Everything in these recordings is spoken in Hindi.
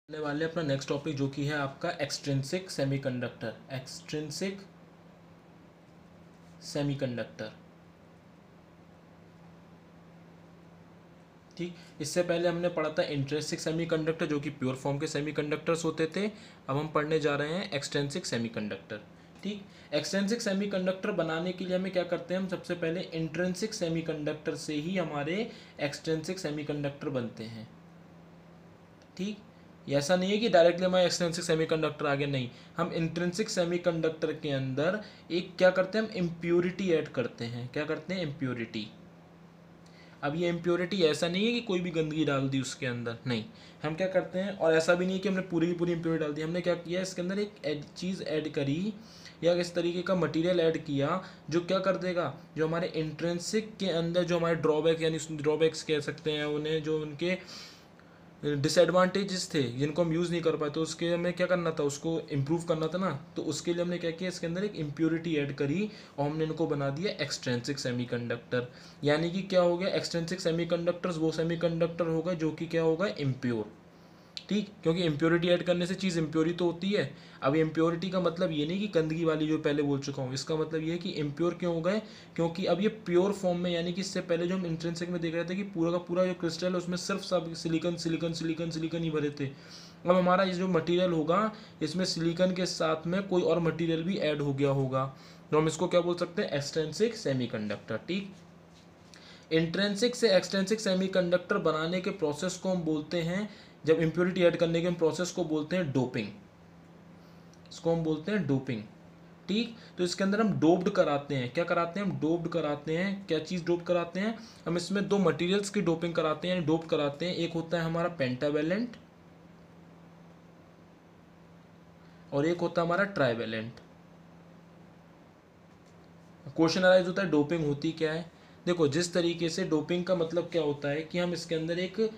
करने वाले अपना नेक्स्ट टॉपिक जो कि है आपका एक्सट्रिंसिक सेमीकंडक्टर। एक्सट्रिंसिक सेमीकंडक्टर, ठीक। इससे पहले हमने पढ़ा था इंट्रिंसिक सेमीकंडक्टर जो कि प्योर फॉर्म के सेमीकंडक्टर्स होते थे। अब हम पढ़ने जा रहे हैं एक्सट्रिंसिक सेमीकंडक्टर, ठीक। एक्सट्रिंसिक सेमीकंडक्टर बनाने के लिए हमें क्या करते हैं, हम सबसे पहले इंट्रिंसिक सेमीकंडक्टर से ही हमारे एक्सट्रिंसिक सेमीकंडक्टर बनते हैं, ठीक। ये ऐसा नहीं है कि डायरेक्टली हमारे एक्सट्रिंसिक सेमीकंडक्टर आ गया, नहीं। हम इंट्रिंसिक सेमीकंडक्टर के अंदर एक क्या करते हैं, हम इम्प्योरिटी ऐड करते हैं। क्या करते हैं? इम्प्योरिटी। अब ये इम्प्योरिटी ऐसा नहीं है कि कोई भी गंदगी डाल दी उसके अंदर, नहीं। हम क्या करते हैं, और ऐसा भी नहीं है कि हमने पूरी की पूरी इम्प्योरिटी डाल दी। हमने क्या किया, इसके अंदर एक चीज़ ऐड करी या इस तरीके का मटेरियल ऐड किया जो क्या कर देगा, जो हमारे इंट्रिंसिक के अंदर जो हमारे ड्रॉबैक यानी ड्रॉबैक्स कह सकते हैं उन्हें, जो उनके डिसएडवांटेजेस थे जिनको हम यूज़ नहीं कर पाए, तो उसके हमें क्या करना था, उसको इम्प्रूव करना था ना। तो उसके लिए हमने क्या किया, इसके अंदर एक इम्प्योरिटी ऐड करी और हमने इनको बना दिया एक्सट्रिंसिक सेमीकंडक्टर। यानी कि क्या हो गया, एक्सट्रिंसिक सेमीकंडक्टर्स वो सेमीकंडक्टर होगा जो कि क्या होगा, इम्प्योर, ठीक। क्योंकि इम्प्योरिटी ऐड करने से चीज़ इम्प्योरी तो होती है। अब इम्प्योरिटी का मतलब ये नहीं कि गंदगी वाली, जो पहले बोल चुका हूँ, इसका मतलब ये है कि इम्प्योर क्यों हो गए, क्योंकि अब ये प्योर फॉर्म में, यानी कि इससे पहले जो हम इंट्रिंसिक में देख रहे थे कि पूरा का पूरा जो क्रिस्टल है उसमें सिर्फ सब सिलिकन सिलिकन सिलिकन सिलिकन ही भरे थे। अब हमारा ये जो मटीरियल होगा इसमें सिलिकन के साथ में कोई और मटीरियल भी ऐड हो गया होगा, तो हम इसको क्या बोल सकते हैं, एक्सट्रिंसिक सेमीकंडक्टर, ठीक। इंट्रिंसिक से एक्सट्रिंसिक सेमीकंडक्टर बनाने के प्रोसेस को हम बोलते हैं, जब इम्प्योरिटी ऐड करने के हम प्रोसेस को बोलते हैं डोपिंग। इसको हम बोलते हैं डोपिंग, ठीक। तो इसके अंदर हम डोप्ड कराते हैं। क्या कराते हैं? हम डोप्ड कराते हैं। क्या चीज़ डोप कराते हैं? हम इसमें दो मटेरियल्स की डोपिंग कराते हैं, यानी डोप कराते हैं। एक होता है हमारा पेंटावेलेंट और एक होता है हमारा ट्राइवेलेंट। क्वेश्चन अराइज होता है डोपिंग होती क्या है। देखो, जिस तरीके से डोपिंग का मतलब क्या होता है कि हम इसके अंदर एक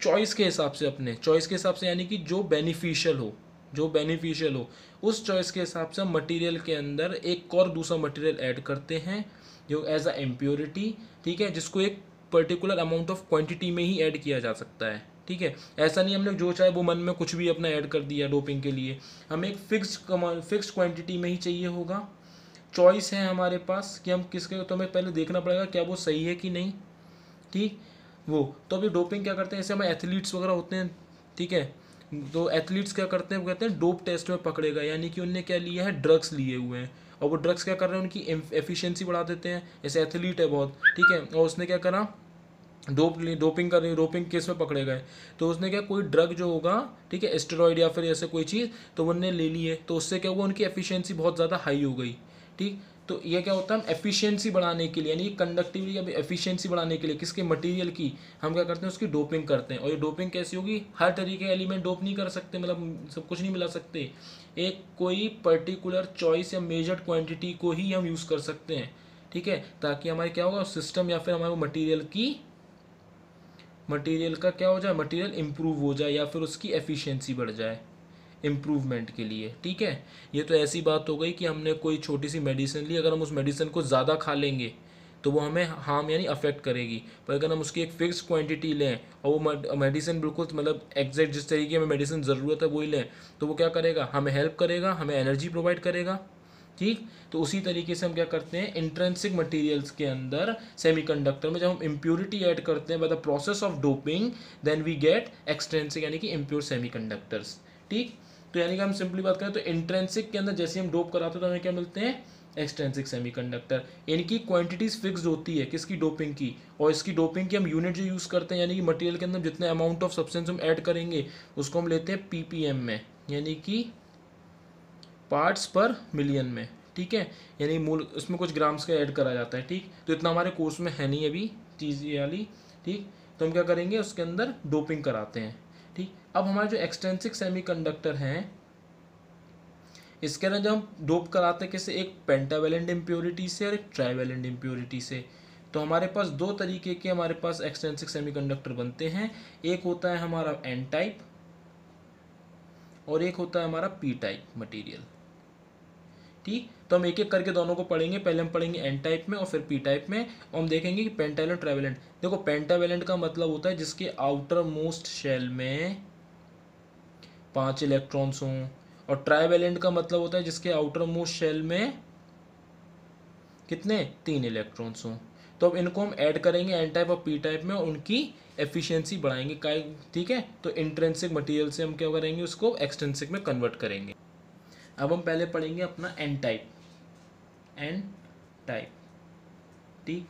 चॉइस के हिसाब से, अपने चॉइस के हिसाब से, यानी कि जो बेनिफिशियल हो, जो बेनिफिशियल हो उस चॉइस के हिसाब से हम मटेरियल के अंदर एक और दूसरा मटेरियल ऐड करते हैं जो एज अ इम्प्योरिटी, ठीक है, जिसको एक पर्टिकुलर अमाउंट ऑफ क्वांटिटी में ही ऐड किया जा सकता है, ठीक है। ऐसा नहीं हमने जो चाहे वो मन में कुछ भी अपना ऐड कर दिया डोपिंग के लिए। हमें एक फिक्स्ड क्वांटिटी में ही चाहिए होगा। चॉइस है हमारे पास कि हम किसके, तो हमें पहले देखना पड़ेगा क्या वो सही है कि नहीं, ठीक। वो तो अभी डोपिंग क्या करते हैं, जैसे हमें एथलीट्स वगैरह होते हैं, ठीक है। तो एथलीट्स क्या करते हैं, वो कहते हैं डोप टेस्ट में पकड़े गए, यानी कि उनने क्या लिया है, ड्रग्स लिए हुए हैं, और वो ड्रग्स क्या कर रहे हैं, उनकी एफिशिएंसी बढ़ा देते हैं। जैसे एथलीट है बहुत, ठीक है, और उसने क्या करा, डोपिंग केस में पकड़े गए, तो उसने क्या, कोई ड्रग जो होगा, ठीक है, स्टेरॉइड या फिर ऐसे कोई चीज़, तो उनने ले ली है, तो उससे क्या हुआ, उनकी एफिशिएंसी बहुत ज़्यादा हाई हो गई, ठीक। तो ये क्या होता है, हम एफिशिएंसी बढ़ाने के लिए, यानी कंडक्टिविटी या एफिशिएंसी बढ़ाने के लिए किसके, मटेरियल की, हम क्या करते हैं, उसकी डोपिंग करते हैं। और ये डोपिंग कैसी होगी, हर तरीके के एलिमेंट डोप नहीं कर सकते, मतलब सब कुछ नहीं मिला सकते। एक कोई पर्टिकुलर चॉइस या मेजर्ड क्वांटिटी को ही हम यूज़ कर सकते हैं, ठीक है, ताकि हमारे क्या होगा, सिस्टम या फिर हमारे मटेरियल का क्या हो जाए, मटेरियल इम्प्रूव हो जाए या फिर उसकी एफिशिएंसी बढ़ जाए इम्प्रूवमेंट के लिए, ठीक है। ये तो ऐसी बात हो गई कि हमने कोई छोटी सी मेडिसिन ली, अगर हम उस मेडिसिन को ज़्यादा खा लेंगे तो वो हमें हार्म यानी अफेक्ट करेगी, पर अगर हम उसकी एक फिक्स क्वांटिटी लें और वो मेडिसिन बिल्कुल मतलब एग्जैक्ट जिस तरीके में मेडिसिन ज़रूरत है वही लें, तो वो क्या करेगा, हमें हेल्प करेगा, हमें एनर्जी प्रोवाइड करेगा, ठीक। तो उसी तरीके से हम क्या करते हैं, इंट्रिंसिक मटेरियल्स के अंदर सेमीकंडक्टर में जब हम इम्प्योरिटी ऐड करते हैं by the process of doping, then we get extrinsic यानी कि इम्प्योर सेमीकंडक्टर्स, ठीक। तो यानी कि हम सिंपली बात करें तो इंट्रिंसिक के अंदर जैसे हम डोप कराते हैं तो हमें क्या मिलते हैं, एक्सट्रिंसिक सेमीकंडक्टर। इनकी क्वांटिटीज फिक्स्ड होती है, किसकी, डोपिंग की, और इसकी डोपिंग की हम यूनिट जो यूज़ करते हैं, यानी कि मटेरियल के अंदर जितने अमाउंट ऑफ सब्सटेंस हम ऐड करेंगे उसको हम लेते हैं पीपीएम में, यानी कि पार्ट्स पर मिलियन में, ठीक है। यानी मूल उसमें कुछ ग्राम्स का ऐड करा जाता है, ठीक। तो इतना हमारे कोर्स में है नहीं अभी चीज़ ये वाली, ठीक। तो हम क्या करेंगे, उसके अंदर डोपिंग कराते हैं, ठीक। अब हमारे जो एक्सट्रिंसिक सेमीकंडक्टर हैं, इसके अंदर जब हम डोप कराते हैं किसी एक पेंटावेलेंट इम्प्योरिटी से और एक ट्राइवेलेंट इम्प्योरिटी से, तो हमारे पास दो तरीके के हमारे पास एक्सट्रिंसिक सेमीकंडक्टर बनते हैं। एक होता है हमारा एन टाइप और एक होता है हमारा पी टाइप मटेरियल, ठीक। तो हम एक एक करके दोनों को पढ़ेंगे। पहले हम पढ़ेंगे एन टाइप में और फिर पी टाइप में, और हम देखेंगे कि पेंटावेलेंट ट्राइवेलेंट। देखो, पेंटावेलेंट का मतलब होता है जिसके आउटर मोस्ट शेल में 5 इलेक्ट्रॉन्स हों। और ट्राइवेलेंट का मतलब होता है जिसके आउटर मोस्ट शेल में कितने 3 इलेक्ट्रॉन्स हों। तो अब इनको हम ऐड करेंगे एन टाइप और पी टाइप में, उनकी एफिशिएंसी बढ़ाएंगे काय, ठीक है। तो इंट्रिंसिक मटेरियल से हम क्या करेंगे, उसको एक्सट्रिंसिक में कन्वर्ट करेंगे। अब हम पहले पढ़ेंगे अपना एन टाइप। एन टाइप, ठीक।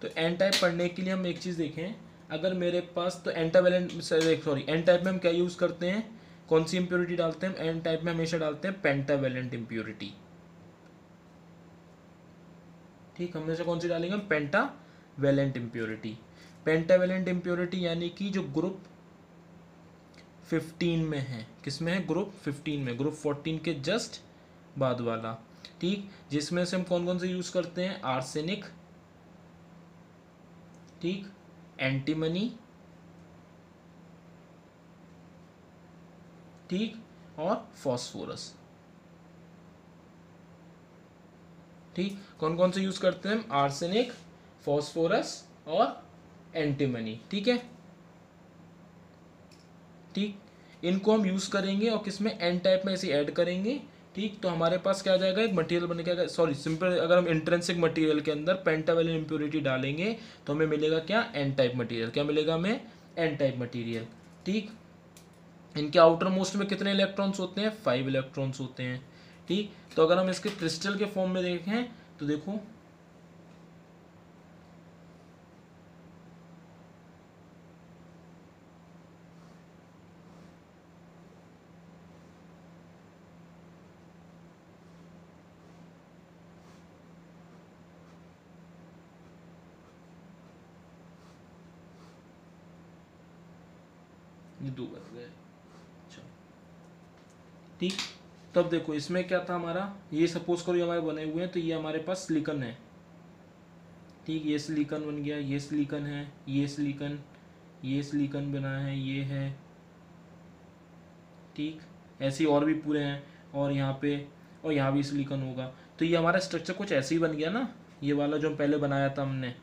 तो एन टाइप पढ़ने के लिए हम एक चीज़ देखें, अगर मेरे पास तो एंटावेलेंट सॉरी एन टाइप में हम क्या यूज़ करते हैं, कौन सी इम्प्योरिटी डालते हैं, एन टाइप में हमेशा डालते हैं पेंटावेलेंट इम्प्योरिटी, ठीक। हमेशा कौन सी डालेंगे हम, पेंटावेलेंट इम्प्योरिटी। पेंटावेलेंट इम्प्योरिटी यानी कि जो ग्रुप 15 में है, किस में है, ग्रुप 15 में, ग्रुप 14 के जस्ट बाद वाला, ठीक। जिसमें से हम कौन कौन से यूज़ करते हैं, आर्सेनिक, ठीक, एंटीमनी, ठीक, और फॉस्फोरस, ठीक। कौन कौन से यूज़ करते हैं हम, आर्सेनिक, फॉस्फोरस और एंटीमनी, ठीक है, ठीक। इनको हम यूज़ करेंगे और किसमें, एन टाइप में ऐसे ऐड करेंगे, ठीक। तो हमारे पास क्या आ जाएगा, एक मटेरियल बन जाएगा, सॉरी सिंपल, अगर हम इंट्रिंसिक मटेरियल के अंदर पेंटावेलेंट इम्प्योरिटी डालेंगे तो हमें मिलेगा क्या, एन टाइप मटेरियल। क्या मिलेगा हमें, एन टाइप मटेरियल, ठीक। इनके आउटर मोस्ट में कितने इलेक्ट्रॉन्स होते हैं, 5 इलेक्ट्रॉन्स होते हैं, ठीक। तो अगर हम इसके क्रिस्टल के फॉर्म में देखें तो देखो, ये 2 बन गए, अच्छा, ठीक। तब देखो इसमें क्या था हमारा, ये सपोज करो ये हमारे बने हुए हैं, तो ये हमारे पास सिलिकॉन है, ठीक। ये सिलिकॉन बन गया, ये सिलिकॉन है, ये सिलिकॉन, ये सिलिकॉन बना है, ये है, ठीक। ऐसे ही और भी पूरे हैं, और यहाँ पे और यहाँ भी सिलिकॉन होगा। तो ये हमारा स्ट्रक्चर कुछ ऐसे ही बन गया ना, ये वाला जो पहले बनाया था हमने,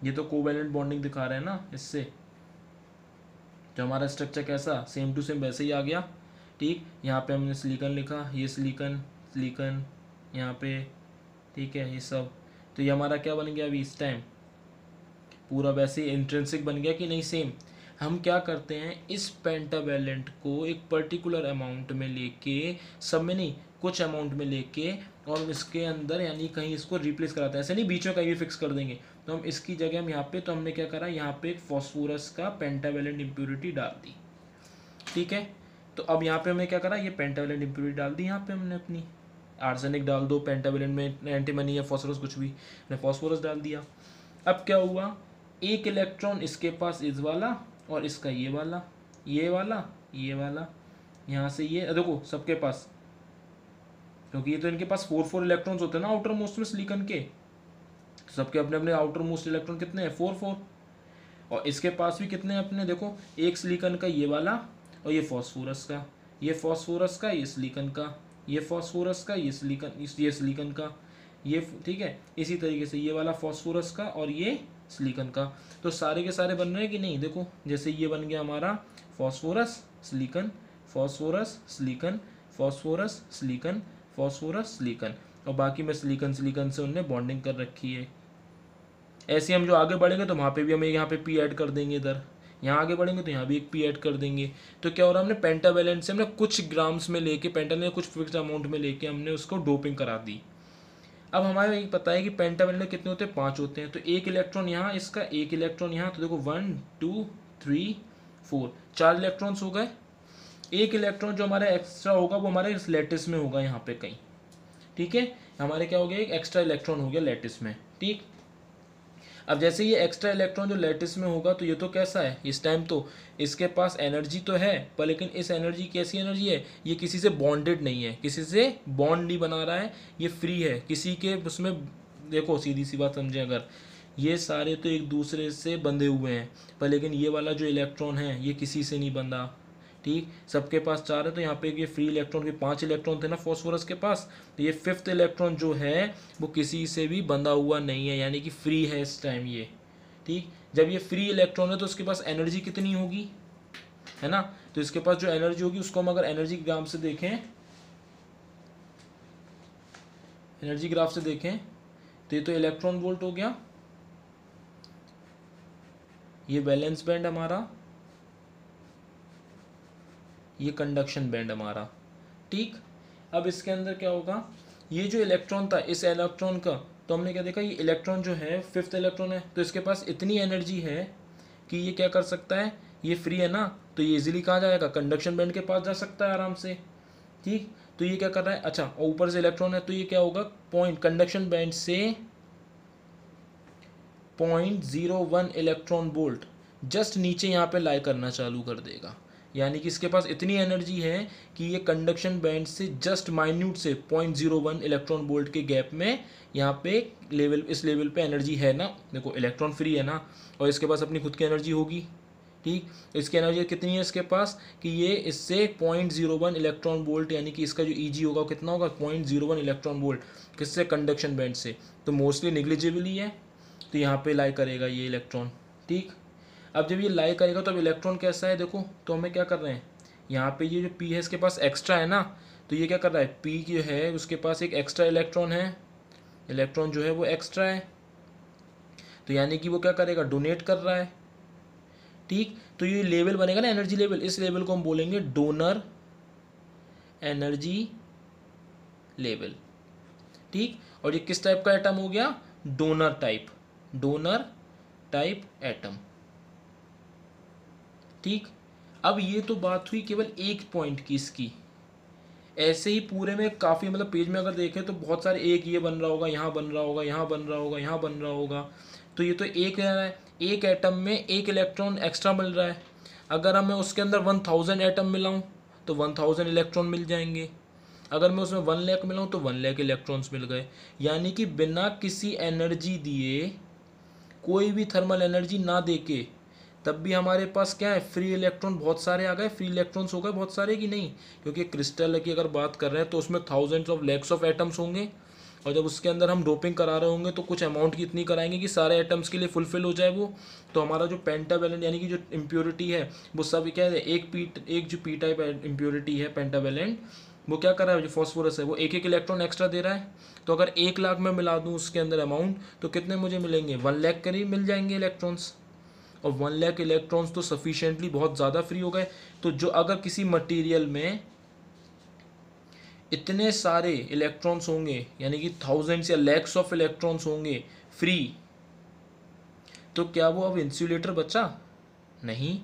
ये तो कोवैलेंट बॉन्डिंग दिखा रहे हैं ना इससे, तो हमारा स्ट्रक्चर कैसा, सेम टू सेम वैसे ही आ गया, ठीक। यहाँ पे हमने सिलिकॉन लिखा, ये सिलिकॉन, सिलिकॉन यहाँ पे, ठीक है, ये सब। तो ये हमारा क्या बन गया अभी इस टाइम, पूरा वैसे ही इंट्रिंसिक बन गया कि नहीं, सेम। हम क्या करते हैं, इस पेंटावेलेंट को एक पर्टिकुलर अमाउंट में लेके, सब में नहीं, कुछ अमाउंट में लेके, और इसके अंदर यानी कहीं इसको रिप्लेस कराते हैं, ऐसे नहीं बीच में कहीं भी फिक्स कर देंगे। तो हम इसकी जगह हम यहाँ पे, तो हमने क्या करा, यहाँ पे एक फॉस्फोरस का पेंटावेलेंट इम्प्योरिटी डाल दी, ठीक है। तो अब यहाँ पे हमने क्या करा, ये पेंटावेलेंट इम्प्योरिटी डाल दी यहाँ पे हमने अपनी, आर्सेनिक डाल दो, पेंटावेलेंट में एंटीमनी या फॉस्फोरस कुछ भी, मैंने फॉस्फोरस डाल दिया। अब क्या हुआ, एक इलेक्ट्रॉन इसके पास इस वाला, और इसका ये वाला, ये वाला, ये वाला, यहाँ से ये देखो सबके पास, क्योंकि ये तो इनके पास 4 इलेक्ट्रॉन्स होते हैं ना आउटर मोस्ट में सिलिकॉन के, सबके अपने अपने आउटर मोस्ट इलेक्ट्रॉन कितने हैं, 4। और इसके पास भी कितने हैं अपने, देखो एक सिलिकॉन का ये वाला, और ये फॉस्फोरस का, ये फॉस्फोरस का, ये सिलिकॉन का, ये फॉस्फोरस का, ये सिलिकॉन, ये सिलिकॉन का, ये, ठीक है। इसी तरीके से ये वाला फॉस्फोरस का और ये सिलिकॉन का। तो सारे के सारे बन रहे हैं कि नहीं, देखो जैसे ये बन गया हमारा phosphorus silicon, phosphorus silicon, phosphorus silicon, phosphorus silicon, और बाकी में सिलिकॉन सिलिकॉन से उनने बॉन्डिंग कर रखी है। ऐसे हम जो आगे बढ़ेंगे तो वहाँ पे भी हमें यहाँ पे पी ऐड कर देंगे, इधर यहाँ आगे बढ़ेंगे तो यहाँ भी एक पी ऐड कर देंगे। तो क्या हो रहा है, हमने पेंटावेलेंट से हमने कुछ ग्राम्स में लेके, पेंटावेलेंट कुछ फिक्स अमाउंट में लेके हमने उसको डोपिंग करा दी। अब हमारे ये पता है कि पेंटावेलेंट में कितने होते हैं, 5 होते हैं। तो एक इलेक्ट्रॉन यहाँ, इसका एक इलेक्ट्रॉन यहाँ, तो देखो 1 2 3 4, 4 इलेक्ट्रॉन्स हो गए। एक इलेक्ट्रॉन जो हमारा एक्स्ट्रा होगा वो हमारे इस लैटिस में होगा यहाँ पे कहीं, ठीक है। हमारे क्या हो गया, एक एक्स्ट्रा इलेक्ट्रॉन हो गया लैटिस में, ठीक। अब जैसे ये एक्स्ट्रा इलेक्ट्रॉन जो लैटिस में होगा तो ये तो कैसा है इस टाइम, तो इसके पास एनर्जी तो है, पर लेकिन इस एनर्जी कैसी एनर्जी है, ये किसी से बॉन्डेड नहीं है, किसी से बॉन्ड नहीं बना रहा है, ये फ्री है किसी के उसमें। देखो सीधी सी बात समझें, अगर ये सारे तो एक दूसरे से बंधे हुए हैं, पर लेकिन ये वाला जो इलेक्ट्रॉन है ये किसी से नहीं बंधा, ठीक, सबके पास 4 है, तो यहाँ पे ये फ्री इलेक्ट्रॉन के 5 इलेक्ट्रॉन थे ना फॉस्फोरस के पास, तो ये 5th इलेक्ट्रॉन जो है वो किसी से भी बंधा हुआ नहीं है, यानी कि फ्री है इस टाइम ये। ठीक, जब ये फ्री इलेक्ट्रॉन है तो उसके पास एनर्जी कितनी होगी, है ना, तो इसके पास जो एनर्जी होगी उसको हम अगर एनर्जी ग्राफ से देखें, एनर्जी ग्राफ से देखें तो ये तो इलेक्ट्रॉन वोल्ट हो गया, ये वैलेंस बैंड हमारा, ये कंडक्शन बैंड हमारा। ठीक, अब इसके अंदर क्या होगा, ये जो इलेक्ट्रॉन था इस इलेक्ट्रॉन का, तो हमने क्या देखा, ये इलेक्ट्रॉन जो है 5th इलेक्ट्रॉन है, तो इसके पास इतनी एनर्जी है कि ये क्या कर सकता है, ये फ्री है ना, तो ये इजीली कहाँ जाएगा, कंडक्शन बैंड के पास जा सकता है आराम से। ठीक, तो ये क्या कर रहा है, अच्छा, और ऊपर से इलेक्ट्रॉन है तो ये क्या होगा, पॉइंट कंडक्शन बैंड से 0.01 इलेक्ट्रॉन वोल्ट जस्ट नीचे यहाँ पे लाई करना चालू कर देगा, यानी कि इसके पास इतनी एनर्जी है कि ये कंडक्शन बैंड से जस्ट माइन्यूट से 0.01 इलेक्ट्रॉन वोल्ट के गैप में यहाँ पे लेवल, इस लेवल पे एनर्जी है ना, देखो इलेक्ट्रॉन फ्री है ना, और इसके पास अपनी खुद की एनर्जी होगी। ठीक, इसकी एनर्जी कितनी है इसके पास कि ये इससे 0.01 इलेक्ट्रॉन वोल्ट, यानी कि इसका जो ईजी होगा कितना होगा, 0.01 इलेक्ट्रॉन वोल्ट, किससे, कंडक्शन बैंड से, तो मोस्टली निग्लिजिबल ही है, तो यहाँ पे लाई करेगा ये इलेक्ट्रॉन। ठीक, अब जब ये लाई करेगा तो अब इलेक्ट्रॉन कैसा है देखो, तो हमें क्या कर रहे हैं, यहाँ पे ये जो पी है इसके पास एक्स्ट्रा है ना, तो ये क्या कर रहा है, पी जो है उसके पास एक एक्स्ट्रा इलेक्ट्रॉन है, इलेक्ट्रॉन जो है वो एक्स्ट्रा है, तो यानी कि वो क्या करेगा, डोनेट कर रहा है। ठीक, तो ये लेवल बनेगा ना एनर्जी लेवल, इस लेवल को हम बोलेंगे डोनर एनर्जी लेवल। ठीक, और ये किस टाइप का एटम हो गया, डोनर टाइप एटम। ठीक, अब ये तो बात हुई केवल एक पॉइंट की इसकी, ऐसे ही पूरे में काफ़ी, मतलब पेज में अगर देखें तो बहुत सारे, एक ये बन रहा होगा, यहाँ बन रहा होगा, यहाँ बन रहा होगा, यहाँ बन रहा होगा, तो ये तो एक है, एक एटम में एक इलेक्ट्रॉन एक्स्ट्रा मिल रहा है, अगर मैं उसके अंदर 1000 एटम मिलाऊँ तो 1000 इलेक्ट्रॉन मिल जाएंगे, अगर मैं उसमें 1 लाख मिलाऊँ तो 1 लाख इलेक्ट्रॉन्स मिल गए, यानी कि बिना किसी एनर्जी दिए, कोई भी थर्मल एनर्जी ना देके, तब भी हमारे पास क्या है, फ्री इलेक्ट्रॉन बहुत सारे आ गए, फ्री इलेक्ट्रॉन्स हो गए बहुत सारे कि नहीं, क्योंकि क्रिस्टल की अगर बात कर रहे हैं तो उसमें thousands of lakhs of atoms होंगे, और जब उसके अंदर हम डोपिंग करा रहे होंगे तो कुछ अमाउंट की इतनी कराएंगे कि सारे एटम्स के लिए फुलफिल हो जाए वो, तो हमारा जो पेंटावेलेंट यानी कि जो इम्प्योरिटी है वो सब क्या है, एक जो पी टाइप इम्प्योरिटी है पेंटावेलेंट, वो क्या कर रहा है, जो फॉस्फोरस है वो एक एक इलेक्ट्रॉन एक्स्ट्रा दे रहा है, तो अगर 1 लाख में मिला दूँ उसके अंदर अमाउंट, तो कितने मुझे मिलेंगे, 1 लाख करीब मिल जाएंगे इलेक्ट्रॉन्स, और 1 लाख इलेक्ट्रॉन्स तो सफिशिएंटली बहुत ज़्यादा फ्री हो गए। तो जो अगर किसी मटेरियल में इतने सारे इलेक्ट्रॉन्स होंगे, यानी कि थाउजेंड्स या लैक्स ऑफ इलेक्ट्रॉन्स होंगे फ्री, तो क्या वो अब इंसुलेटर बचा, नहीं,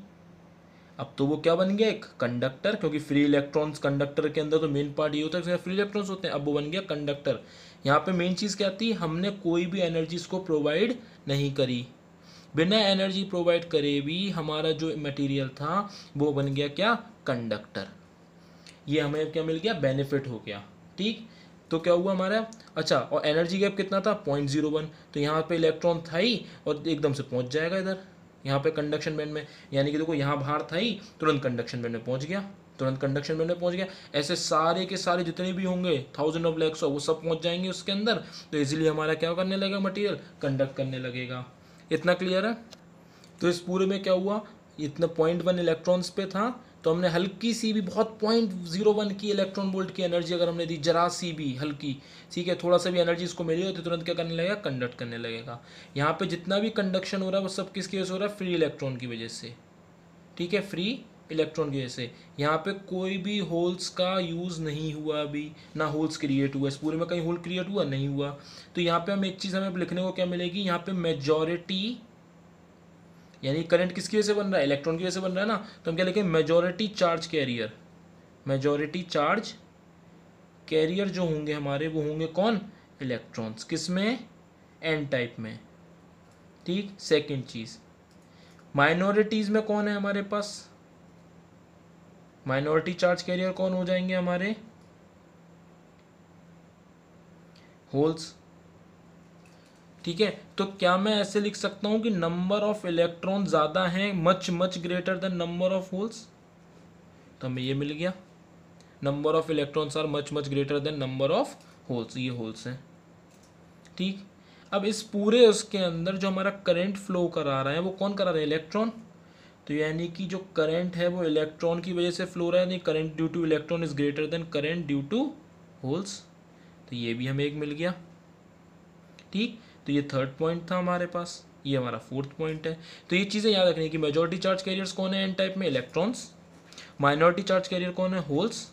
अब तो वो क्या बन गया, एक कंडक्टर, क्योंकि फ्री इलेक्ट्रॉन्स कंडक्टर के अंदर तो मेन पार्ट ये होता है फ्री इलेक्ट्रॉन्स होते हैं, अब वो बन गया कंडक्टर। यहाँ पे मेन चीज़ क्या थी, हमने कोई भी एनर्जी इसको प्रोवाइड नहीं करी, बिना एनर्जी प्रोवाइड करे भी हमारा जो मटेरियल था वो बन गया क्या, कंडक्टर, ये हमें क्या मिल गया, बेनिफिट हो गया। ठीक, तो क्या हुआ हमारा, अच्छा, और एनर्जी गैप कितना था, 0.01, तो यहाँ पे इलेक्ट्रॉन था ही और एकदम से पहुँच जाएगा इधर, यहाँ पे कंडक्शन बैंड में, यानी कि देखो यहाँ बाहर था ही, तुरंत कंडक्शन बैंड में पहुँच गया, तुरंत कंडक्शन बैंड में पहुँच गया, ऐसे सारे के सारे जितने भी होंगे थाउजेंड ऑफ लैक्स वो सब पहुँच जाएंगे उसके अंदर, तो इजीली हमारा क्या करने लगेगा, मटेरियल कंडक्ट करने लगेगा। इतना क्लियर है। तो इस पूरे में क्या हुआ, इतना 0.1 इलेक्ट्रॉन्स पे था, तो हमने हल्की सी भी, बहुत 0.01 की इलेक्ट्रॉन वोल्ट की एनर्जी अगर हमने दी, जरा सी भी हल्की, ठीक है, थोड़ा सा भी एनर्जी इसको मिली हो तो तुरंत क्या करने लगेगा, कंडक्ट करने लगेगा। यहाँ पे जितना भी कंडक्शन हो रहा है वो सब किसकी वजह से हो रहा है, फ्री इलेक्ट्रॉन की वजह से। ठीक है, फ्री इलेक्ट्रॉन की वजह से। यहाँ पे कोई भी होल्स का यूज़ नहीं हुआ अभी, ना होल्स क्रिएट हुआ, इस पूरे में कहीं होल क्रिएट हुआ नहीं हुआ। तो यहाँ पे हम एक चीज़ हमें लिखने को क्या मिलेगी, यहाँ पे मेजॉरिटी, यानी करंट किसकी वजह से बन रहा है, इलेक्ट्रॉन की वजह से बन रहा है ना, तो हम क्या लिखें, majority charge career, majority charge career जो होंगे हमारे वो होंगे कौन, इलेक्ट्रॉन्स, किस में, एन टाइप में। ठीक, सेकंड चीज़, माइनॉरिटीज़ में कौन है हमारे पास, माइनॉरिटी चार्ज कैरियर कौन हो जाएंगे हमारे, होल्स। ठीक है, तो क्या मैं ऐसे लिख सकता हूं कि नंबर ऑफ इलेक्ट्रॉन ज़्यादा हैं, much much greater than number of holes, तो हमें ये मिल गया, number of electrons are much much greater than number of holes, ये होल्स हैं। ठीक, अब इस पूरे उसके अंदर जो हमारा करंट फ्लो करा रहा है वो कौन करा रहा है, इलेक्ट्रॉन। तो यानी कि जो करंट है वो इलेक्ट्रॉन की वजह से फ्लो रहा है, नहीं current due to electron is greater than current due to holes. तो ये भी हमें एक मिल गया। ठीक, तो ये थर्ड पॉइंट था हमारे पास, ये हमारा फोर्थ पॉइंट है। तो ये चीज़ें याद रखनी कि मेजॉरिटी चार्ज कैरियर्स कौन है एन टाइप में, इलेक्ट्रॉन्स। माइनॉरिटी चार्ज कैरियर कौन है, holes.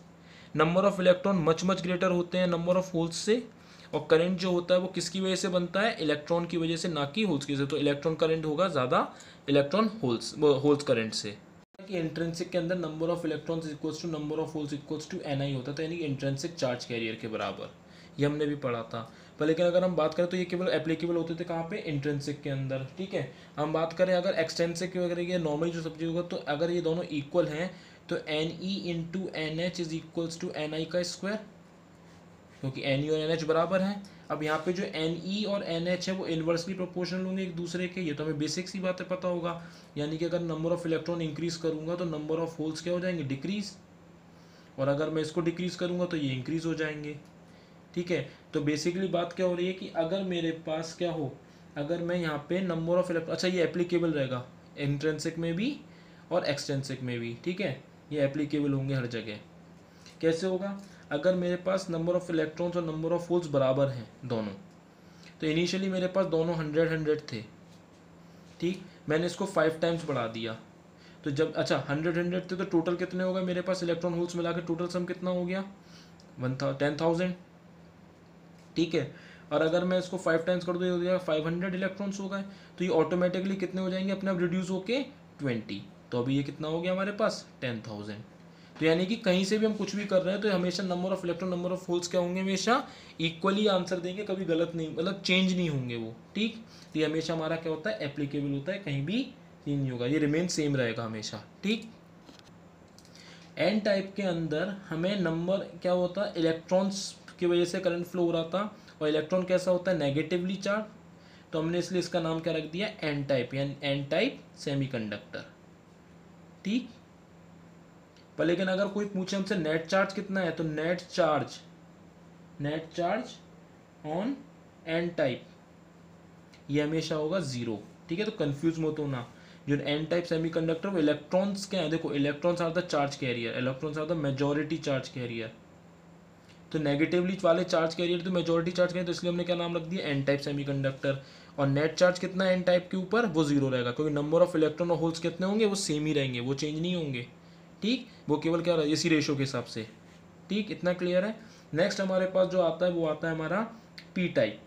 Number of electron much much greater होते हैं नंबर ऑफ होल्स से, और करंट जो होता है वो किसकी वजह से बनता है, इलेक्ट्रॉन की वजह से, ना कि होल्स की वजह से। तो इलेक्ट्रॉन करंट होगा ज़्यादा इलेक्ट्रॉन होल्स करंट से। कि इंट्रिंसिक के अंदर number of electrons equals to number of holes equals to ni होता था, यानी कि इंट्रिंसिक चार्ज कैरियर के बराबर, ये हमने भी पढ़ा था। पर लेकिन अगर हम बात करें तो ये केवल एप्लीकेबल होते थे कहाँ पे, इंट्रिंसिक के अंदर। ठीक है, हम बात करें अगर एक्सटेंसिक वगैरह, ये नॉर्मली जो सब्जेक्ट होगा, तो अगर ये दोनों इक्वल हैं तो NE into NH is equals to NI का स्क्वायर, क्योंकि NE और NH बराबर हैं। अब यहाँ पे जो NE और NH है वो इन्वर्सली प्रोपोर्शनल होंगे एक दूसरे के, ये तो हमें बेसिक सी बातें पता होगा। यानी कि अगर नंबर ऑफ इलेक्ट्रॉन इंक्रीज करूँगा तो नंबर ऑफ होल्स क्या हो जाएंगे, डिक्रीज, और अगर मैं इसको डिक्रीज करूँगा तो ये इंक्रीज हो जाएंगे। ठीक है, तो बेसिकली बात क्या हो रही है कि अगर मेरे पास क्या हो, अगर मैं यहाँ पे नंबर ऑफ इलेक्ट्रॉन, अच्छा ये एप्लीकेबल रहेगा इंट्रिंसिक में भी और एक्सटेंसिक में भी। ठीक है, ये एप्लीकेबल होंगे हर जगह। कैसे होगा, अगर मेरे पास नंबर ऑफ इलेक्ट्रॉन्स और नंबर ऑफ होल्स बराबर हैं दोनों, तो इनिशियली मेरे पास दोनों 100 थे। ठीक, मैंने इसको 5 टाइम्स बढ़ा दिया, तो जब अच्छा 100 थे तो टोटल कितने हो गए मेरे पास इलेक्ट्रॉन होल्स मिला के, टोटल सम कितना हो गया, 10,000। ठीक है, और अगर मैं इसको 5 टाइम्स कर दूँ ये हो जाएगा 500 इलेक्ट्रॉन्स हो गए, तो ये ऑटोमेटिकली कितने हो जाएंगे अपने आप रिड्यूस होके 20। तो अभी ये कितना हो गया हमारे पास, 10,000। तो यानी कि कहीं से भी हम कुछ भी कर रहे हैं तो हमेशा number of electron number of holes क्या होंगे, हमेशा इक्वली आंसर देंगे, कभी गलत नहीं, मतलब चेंज नहीं होंगे वो। ठीक, तो ये हमेशा हमारा क्या होता है, एप्लीकेबल होता है, कहीं भी चेंज नहीं होगा, ये रिमेन सेम रहेगा हमेशा। ठीक, एन टाइप के अंदर हमें नंबर क्या होता है, इलेक्ट्रॉन्स की वजह से करंट फ्लो हो रहा था, और इलेक्ट्रॉन कैसा होता है, नेगेटिवली चार्ज, तो हमने इसलिए इसका नाम क्या रख दिया, एन टाइप, यानी एन टाइप सेमीकंडक्टर। ठीक, पर लेकिन अगर कोई पूछे हमसे नेट चार्ज कितना है, तो net charge on an type ये हमेशा होगा 0। ठीक है, तो कंफ्यूज मत होना, जो एन टाइप सेमीकंडक्टर वो इलेक्ट्रॉन्स क्या है, देखो electrons are the charge carrier, electrons are the majority charge carrier, तो नेगेटिवली वाले चार्ज कैरियर तो मेजॉरिटी चार्ज कैरियर, तो इसलिए हमने क्या नाम रख दिया, एन टाइप सेमीकंडक्टर। और नेट चार्ज कितना है एन टाइप के ऊपर, वो 0 रहेगा, क्योंकि नंबर ऑफ इलेक्ट्रॉन और होल्स कितने होंगे, वो सेम ही रहेंगे, वो चेंज नहीं होंगे। ठीक, वो केवल क्या इसी रेशो के हिसाब से। ठीक, इतना क्लियर है। नेक्स्ट हमारे पास जो आता है वो आता है हमारा पी टाइप।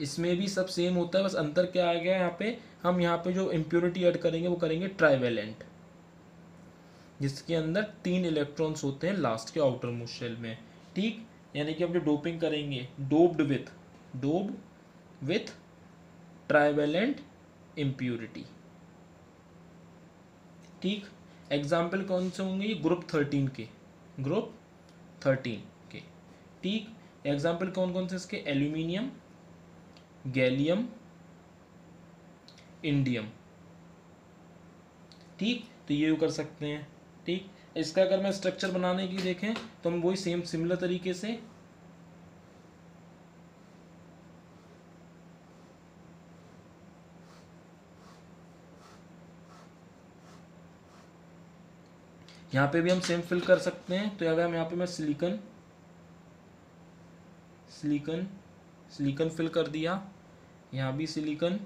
इसमें भी सब सेम होता है, बस अंतर क्या आ गया यहाँ पे, हम यहाँ पे जो इम्प्योरिटी ऐड करेंगे वो करेंगे ट्राइवेलेंट, जिसके अंदर 3 इलेक्ट्रॉन्स होते हैं लास्ट के आउटर मोस्ट शेल में। ठीक, यानी कि हम जो डोपिंग करेंगे, डोप्ड विथ ट्राइवेलेंट इम्प्योरिटी। ठीक, एग्जाम्पल कौन से होंगे, ये ग्रुप 13 के। ठीक, एग्जाम्पल कौन कौन से इसके, एल्यूमिनियम, गैलियम, इंडियम। ठीक, तो ये कर सकते हैं। ठीक, इसका अगर मैं स्ट्रक्चर बनाने की देखें तो हम वही सेम सिमिलर तरीके से यहाँ पे भी हम सेम फिल कर सकते हैं। तो अगर हम यहाँ पे मैं सिलिकन फिल कर दिया, यहाँ भी सिलिकन,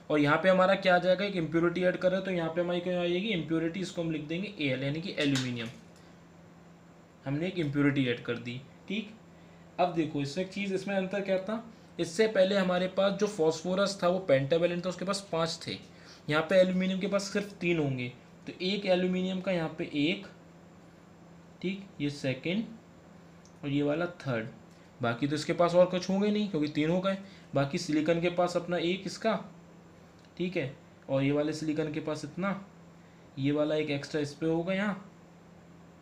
और यहाँ पे हमारा क्या आ जाएगा, एक इम्प्योरिटी ऐड कर रहे हैं, तो यहाँ पे हमारी क्या आएगी इम्प्योरिटी, इसको हम लिख देंगे Al, यानी कि एल्यूमिनियम, हमने एक इम्प्योरिटी ऐड कर दी। ठीक, अब देखो इसमें एक चीज़, इसमें अंतर क्या था, इससे पहले हमारे पास जो फॉस्फोरस था वो पेंटावेलेंट था, उसके पास 5 थे, यहाँ पे एल्यूमिनियम के पास सिर्फ 3 होंगे, तो एक एल्यूमिनियम का यहाँ पे एक, ठीक, ये सेकेंड और ये वाला थर्ड, बाकी तो इसके पास और कुछ होंगे नहीं क्योंकि 3 हो गए। बाकी सिलिकन के पास अपना एक इसका, ठीक है, और ये वाले सिलिकन के पास इतना, ये वाला एक एक्स्ट्रा इस पे होगा यहाँ,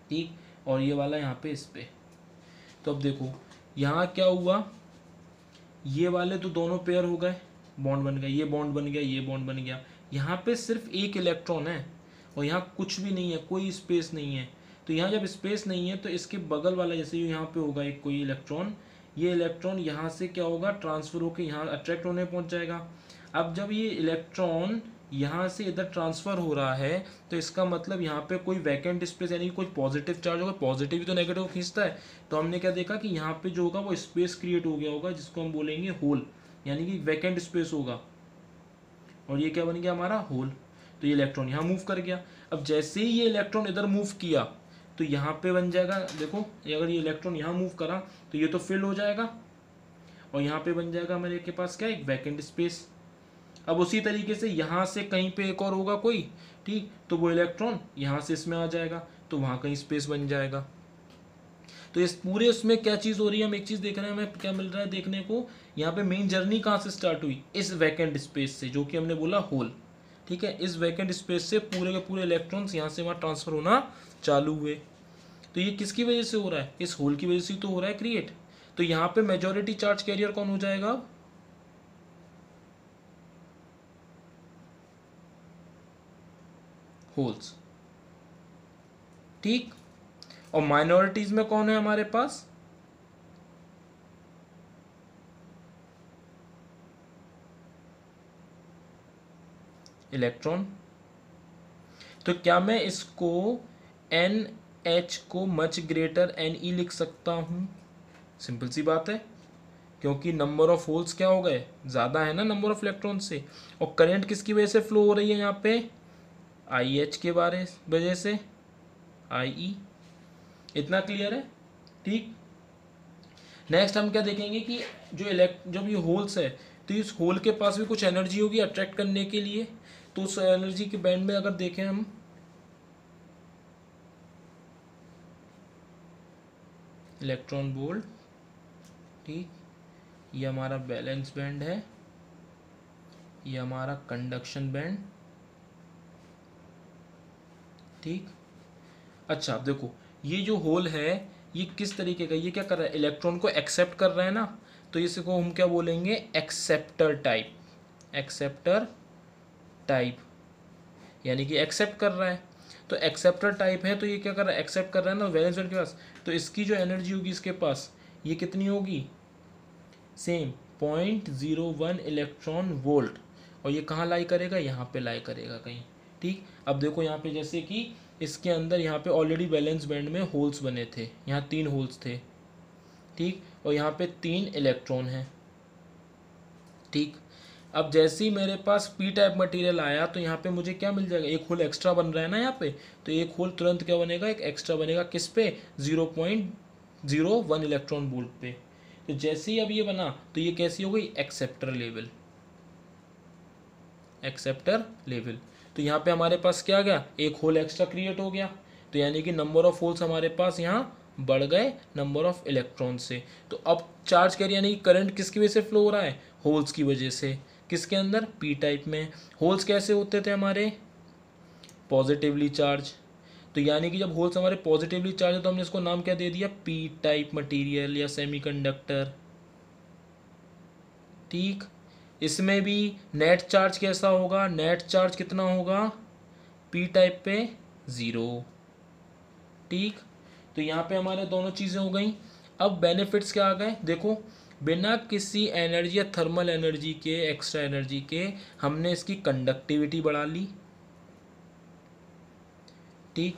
ठीक, और ये वाला यहाँ पे इस पे। तो अब देखो यहाँ क्या हुआ, ये वाले तो दोनों पेयर हो गए, बॉन्ड बन गया, ये बॉन्ड बन गया, ये बॉन्ड बन गया। यहाँ पे सिर्फ एक इलेक्ट्रॉन है और यहाँ कुछ भी नहीं है, कोई स्पेस नहीं है। तो यहाँ जब स्पेस नहीं है तो इसके बगल वाला जैसे यहाँ पे होगा एक कोई इलेक्ट्रॉन, ये इलेक्ट्रॉन यहाँ से क्या होगा, ट्रांसफर होकर यहाँ अट्रैक्ट होने पहुँच जाएगा। अब जब ये इलेक्ट्रॉन यहाँ से इधर ट्रांसफ़र हो रहा है तो इसका मतलब यहाँ पे कोई वैकेंट स्पेस यानी कोई पॉजिटिव चार्ज होगा, पॉजिटिव ही तो नेगेटिव खींचता है। तो हमने क्या देखा कि यहाँ पे जो होगा वो स्पेस क्रिएट हो गया होगा जिसको हम बोलेंगे होल, यानी कि वैकेंट स्पेस होगा, और ये क्या बन गया हमारा होल। तो ये इलेक्ट्रॉन यहाँ मूव कर गया। अब जैसे ही ये इलेक्ट्रॉन इधर मूव किया तो यहाँ पे बन जाएगा, देखो अगर ये इलेक्ट्रॉन यहाँ मूव करा तो ये तो फिल हो जाएगा और यहाँ पे बन जाएगा मेरे के पास क्या, एक वैकेंट स्पेस। अब उसी तरीके से यहाँ से कहीं पे एक और होगा कोई, ठीक, तो वो इलेक्ट्रॉन यहाँ से इसमें आ जाएगा तो वहाँ कहीं स्पेस बन जाएगा। तो इस पूरे उसमें क्या चीज़ हो रही है, हम एक चीज़ देख रहे हैं, हमें क्या मिल रहा है देखने को, यहाँ पे मेन जर्नी कहाँ से स्टार्ट हुई, इस वैकेंट स्पेस से, जो कि हमने बोला होल। ठीक है, इस वैकेंट स्पेस से पूरे के पूरे इलेक्ट्रॉन्स यहाँ से वहाँ ट्रांसफर होना चालू हुए। तो ये किसकी वजह से हो रहा है, इस होल की वजह से तो हो रहा है क्रिएट। तो यहाँ पे मेजॉरिटी चार्ज कैरियर कौन हो जाएगा, होल्स। ठीक, और माइनॉरिटीज में कौन है हमारे पास, इलेक्ट्रॉन। तो क्या मैं इसको एन एच को मच ग्रेटर एन ई लिख सकता हूं, सिंपल सी बात है, क्योंकि नंबर ऑफ होल्स क्या हो गए, ज़्यादा है ना नंबर ऑफ इलेक्ट्रॉन से। और करंट किसकी वजह से फ्लो हो रही है यहाँ पे, आई एच के वजह से, आई ई। इतना क्लियर है। ठीक, नेक्स्ट हम क्या देखेंगे कि जब ये होल्स है तो इस होल के पास भी कुछ एनर्जी होगी अट्रैक्ट करने के लिए। तो उस एनर्जी के बैंड में अगर देखें हम, इलेक्ट्रॉन वोल्ट, ठीक, ये हमारा बैलेंस बैंड है, ये हमारा कंडक्शन बैंड। ठीक, अच्छा अब देखो ये जो होल है ये किस तरीके का, ये क्या कर रहा है, इलेक्ट्रॉन को एक्सेप्ट कर रहा है ना, तो इसको हम क्या बोलेंगे, एक्सेप्टर टाइप। एक्सेप्टर टाइप यानी कि एक्सेप्ट कर रहा है। तो एक्सेप्टर टाइप है तो ये क्या कर रहा है, एक्सेप्ट कर रहा है ना वैलेंस बैंड के पास। तो इसकी जो एनर्जी होगी इसके पास, ये कितनी होगी, सेम 0.01 इलेक्ट्रॉन वोल्ट। और ये कहाँ लाई करेगा, यहाँ पे लाई करेगा कहीं। ठीक, अब देखो यहाँ पे जैसे कि इसके अंदर यहाँ पे ऑलरेडी वैलेंस बैंड में होल्स बने थे, यहाँ 3 होल्स थे। ठीक, और यहाँ पे 3 इलेक्ट्रॉन हैं। ठीक, अब जैसे ही मेरे पास पी टाइप मटेरियल आया तो यहाँ पे मुझे क्या मिल जाएगा, एक होल एक्स्ट्रा बन रहा है ना यहाँ पे, तो एक होल तुरंत क्या बनेगा, एक एक्स्ट्रा बनेगा, किस पे, 0.01 इलेक्ट्रॉन वोल्ट पे। तो जैसे ही अब ये बना तो ये कैसी हो गई, एक्सेप्टर लेवल। एक्सेप्टर लेवल, तो यहाँ पे हमारे पास क्या आ गया, एक होल एक्स्ट्रा क्रिएट हो गया। तो यानी कि नंबर ऑफ होल्स हमारे पास यहाँ बढ़ गए नंबर ऑफ इलेक्ट्रॉन से। तो अब चार्ज कैरियर यानी कि करंट किसकी वजह से फ्लो हो रहा है, होल्स की वजह से। किसके अंदर, पी टाइप में। होल्स कैसे होते थे हमारे, पॉजिटिवली चार्ज। तो यानी कि जब होल्स हमारे पॉजिटिवली चार्ज है तो हमने इसको नाम क्या दे दिया, पी टाइप मटेरियल या सेमीकंडक्टर। ठीक, इसमें भी नेट चार्ज कैसा होगा, नेट चार्ज कितना होगा, पी टाइप पे 0। ठीक, तो यहाँ पे हमारे दोनों चीज़ें हो गई। अब बेनिफिट्स क्या आ गए, देखो बिना किसी एनर्जी या थर्मल एनर्जी के, एक्स्ट्रा एनर्जी के, हमने इसकी कंडक्टिविटी बढ़ा ली। ठीक,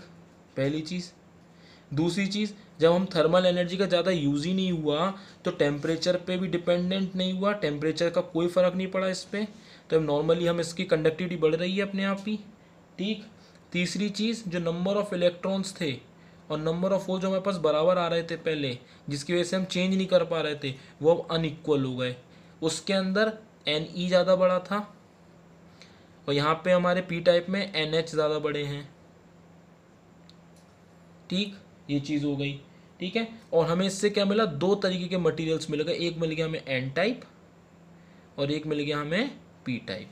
पहली चीज़। दूसरी चीज़, जब हम थर्मल एनर्जी का ज़्यादा यूज़ ही नहीं हुआ तो टेम्परेचर पे भी डिपेंडेंट नहीं हुआ, टेम्परेचर का कोई फ़र्क नहीं पड़ा इस पर। तो नॉर्मली हम इसकी कंडक्टिविटी बढ़ रही है अपने आप ही। ठीक, तीसरी चीज़, जो नंबर ऑफ इलेक्ट्रॉन्स थे और नंबर ऑफ होल जो हमारे पास बराबर आ रहे थे पहले, जिसकी वजह से हम चेंज नहीं कर पा रहे थे, वो अब अनइक्वल हो गए। उसके अंदर एन ई ज़्यादा बड़ा था और यहाँ पे हमारे पी टाइप में एन एच ज़्यादा बड़े हैं। ठीक, ये चीज़ हो गई। ठीक है, और हमें इससे क्या मिला, 2 तरीके के मटेरियल्स मिल गए, एक मिल गया हमें एन टाइप और एक मिल गया हमें पी टाइप।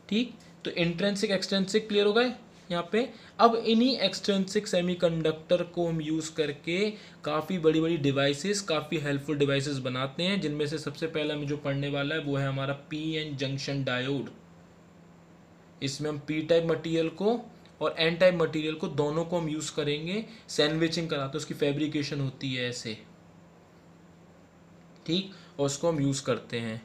ठीक, तो इंट्रिंसिक एक्सट्रिंसिक क्लियर हो गए। यहाँ पे। अब इन्हीं एक्सट्रिंसिक सेमीकंडक्टर को हम यूज़ करके काफ़ी बड़ी बड़ी डिवाइसेस, काफ़ी हेल्पफुल डिवाइसेस बनाते हैं, जिनमें से सबसे पहला हमें जो पढ़ने वाला है वो है हमारा पीएन जंक्शन डायोड। इसमें हम पी टाइप मटेरियल को और एन टाइप मटेरियल को दोनों को हम यूज़ करेंगे, सैंडविचिंग कराते हैं, उसकी फैब्रिकेशन होती है ऐसे, ठीक, और उसको हम यूज़ करते हैं,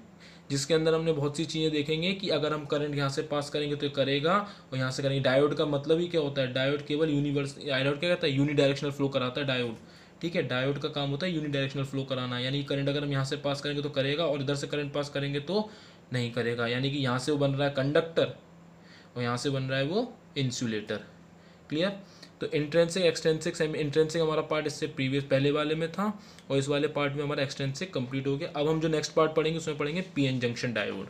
जिसके अंदर हमने बहुत सी चीज़ें देखेंगे कि अगर हम करंट यहाँ से पास करेंगे तो ये करेगा और यहाँ से करेंगे। डायोड का मतलब ही क्या होता है, डायोड केवल डायोड क्या कहता है, यूनी डायरेक्शनल फ्लो कराता है डायोड, ठीक है। डायोड का काम होता है यूनी डायरेक्शनल फ्लो कराना, यानी करंट अगर हम यहाँ से पास करेंगे तो करेगा और इधर से करंट पास करेंगे तो नहीं करेगा, यानी कि यहाँ से वो बन रहा है कंडक्टर और यहाँ से बन रहा है वो इंसुलेटर। क्लियर। तो इंट्रेंसिक एक्सटेंसिक सेमी इंट्रेंसिक हमारा पार्ट इससे प्रीवियस पहले वाले में था और इस वाले पार्ट में हमारा एक्सटेंसिक कंप्लीट हो गया। अब हम जो नेक्स्ट पार्ट पढ़ेंगे उसमें पढ़ेंगे पीएन जंक्शन डायोड।